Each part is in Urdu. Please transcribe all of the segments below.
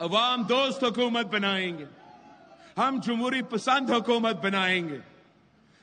عوام دوست حکومت بنائیں گے, ہم جمہوری پسند حکومت بنائیں گے.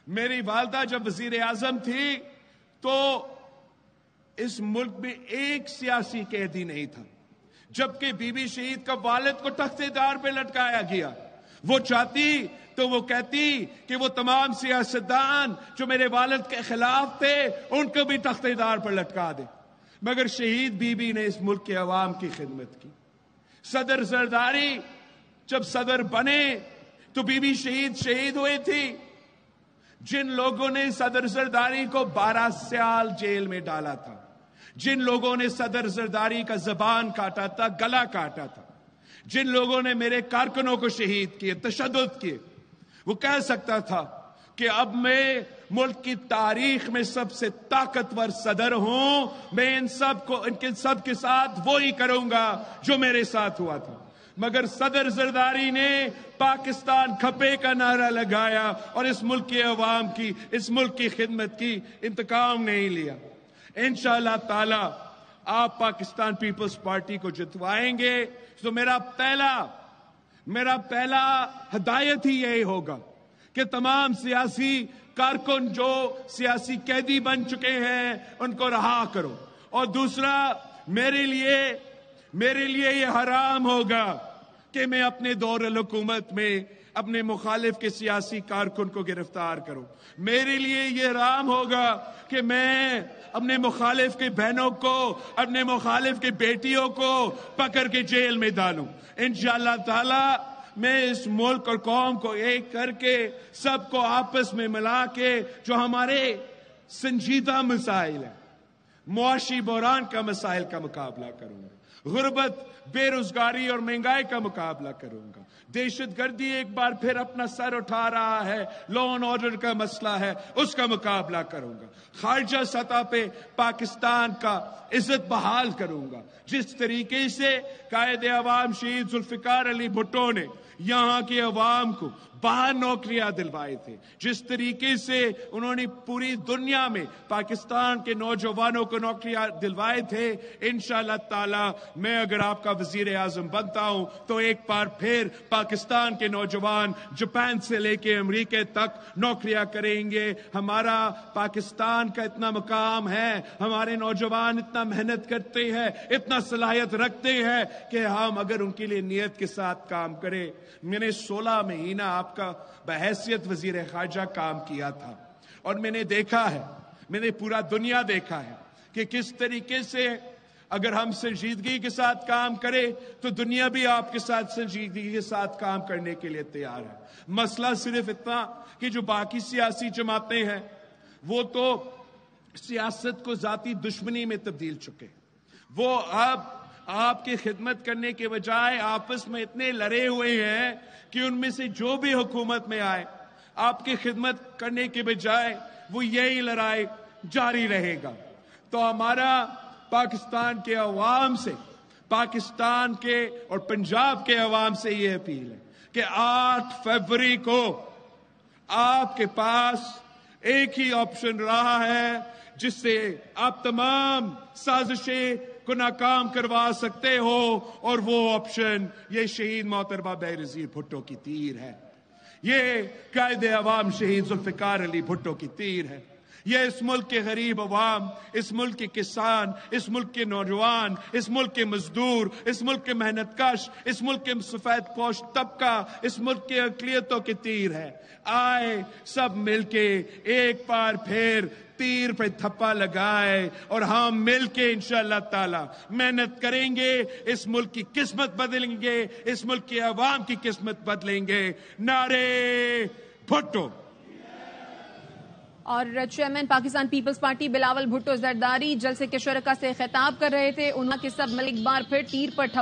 میری والدہ جب وزیر اعظم تھی تو اس ملک میں ایک سیاسی قیدی نہیں تھا, جبکہ بی بی شہید کا والد کو تخت دار پہ لٹکایا گیا. وہ چاہتی تو وہ کہتی کہ وہ تمام سیاستدان جو میرے والد کے خلاف تھے ان کو بھی تخت دار پر لٹکا دے, مگر شہید بی بی نے اس ملک کے عوام کی خدمت کی. صدر زرداری جب صدر بنے تو بی بی شہید ہوئی تھی. جن لوگوں نے صدر زرداری کو 12 سال جیل میں ڈالا تھا, جن لوگوں نے صدر زرداری کا زبان کاٹا تھا, گلا کاٹا تھا, جن لوگوں نے میرے کارکنوں کو شہید کیے, تشدد کیے, وہ کہہ سکتا تھا کہ اب میں ملک کی تاریخ میں سب سے طاقتور صدر ہوں, میں ان سب کے ساتھ وہی کروں گا جو میرے ساتھ ہوا تھا. مگر صدر زرداری نے پاکستان کھپے کا نعرہ لگایا اور اس ملک کے عوام کی, اس ملک کی خدمت کی انتقام نہیں لیا. انشاءاللہ تعالی آپ پاکستان پیپلز پارٹی کو جتوائیں گے تو میرا پہلا ہدایت ہی یہی ہوگا کہ تمام سیاسی کارکن جو سیاسی قیدی بن چکے ہیں ان کو رہا کرو. اور دوسرا, میرے لیے یہ حرام ہوگا کہ میں اپنے دور الحکومت میں اپنے مخالف کے سیاسی کارکن کو گرفتار کروں. میرے لیے یہ حرام ہوگا کہ میں اپنے مخالف کے بہنوں کو, اپنے مخالف کے بیٹیوں کو پکڑ کے جیل میں ڈالوں. انشاءاللہ تعالی میں اس ملک اور قوم کو ایک کر کے سب کو آپس میں ملا کے جو ہمارے سنجیدہ مسائل ہیں, معاشی بحران کا مسائل کا مقابلہ کروں گا, غربت, بے روزگاری اور مہنگائی کا مقابلہ کروں گا. دہشت گردی ایک بار پھر اپنا سر اٹھا رہا ہے, لا اینڈ آرڈر کا مسئلہ ہے, اس کا مقابلہ کروں گا. خارجہ سطح پہ پاکستان کا عزت بحال کروں گا. جس طریقے سے قائد عوام شہید ذوالفقار علی بھٹو نے یہاں کے عوام کو باہر نوکریاں دلوائے تھے, جس طریقے سے انہوں نے پوری دنیا میں پاکستان کے نوجوانوں کو نوکریاں دلوائے تھے, انشاءاللہ تعالی میں اگر آپ کا وزیر اعظم بنتا ہوں تو ایک بار پھر پاکستان کے نوجوان جاپان سے لے کے امریکہ تک نوکریاں کریں گے. ہمارا پاکستان کا اتنا مقام ہے, ہمارے نوجوان اتنا محنت کرتے ہیں, اتنا صلاحیت رکھتے ہیں کہ ہم اگر ان کے لیے نیت کے ساتھ کام کریں. میں نے 16 مہینہ آپ کا بحیثیت وزیر خارجہ کام کیا تھا اور میں نے دیکھا ہے, میں نے پورا دنیا دیکھا ہے کہ کس طریقے سے اگر ہم سنجیدگی کے ساتھ کام کریں تو دنیا بھی آپ کے ساتھ سنجیدگی کے ساتھ کام کرنے کے لیے تیار ہے. مسئلہ صرف اتنا کہ جو باقی سیاسی جماعتیں ہیں وہ تو سیاست کو ذاتی دشمنی میں تبدیل چکے, وہ اب آپ کی خدمت کرنے کے بجائے آپس میں اتنے لڑے ہوئے ہیں کہ ان میں سے جو بھی حکومت میں آئے آپ کی خدمت کرنے کے بجائے وہ یہی لڑائی جاری رہے گا. تو ہمارا پاکستان کے عوام سے, پاکستان کے اور پنجاب کے عوام سے یہ اپیل ہے کہ 8 فروری کو آپ کے پاس ایک ہی آپشن رہا ہے جس سے آپ تمام سازشیں کو ناکام کروا سکتے ہو, اور وہ آپشن یہ شہید محترمہ بینظیر بھٹو کی تیر ہے, یہ قائد عوام شہید ذوالفقار علی بھٹو کی تیر ہے. یہ اس ملک کے غریب عوام, اس ملک کے کسان, اس ملک کے نوجوان, اس ملک کے مزدور, اس ملک کے محنت کش, اس ملک کے سفید پوش طبقہ, اس ملک کے اقلیتوں کی تیر ہے. آئے سب مل کے ایک بار پھر تیر پہ تھپا لگائے اور ہم مل کے انشاءاللہ تعالی محنت کریں گے, اس ملک کی قسمت بدلیں گے, اس ملک کے عوام کی قسمت بدلیں گے. نعرے بھٹو. اور chairman Pakistan Peoples Party Bilawal Bhutto Zardari جلسے کے شرکا سے خطاب کر رہے تھے. انہوں نے کہ سب مل ایک بار پھر تیر پر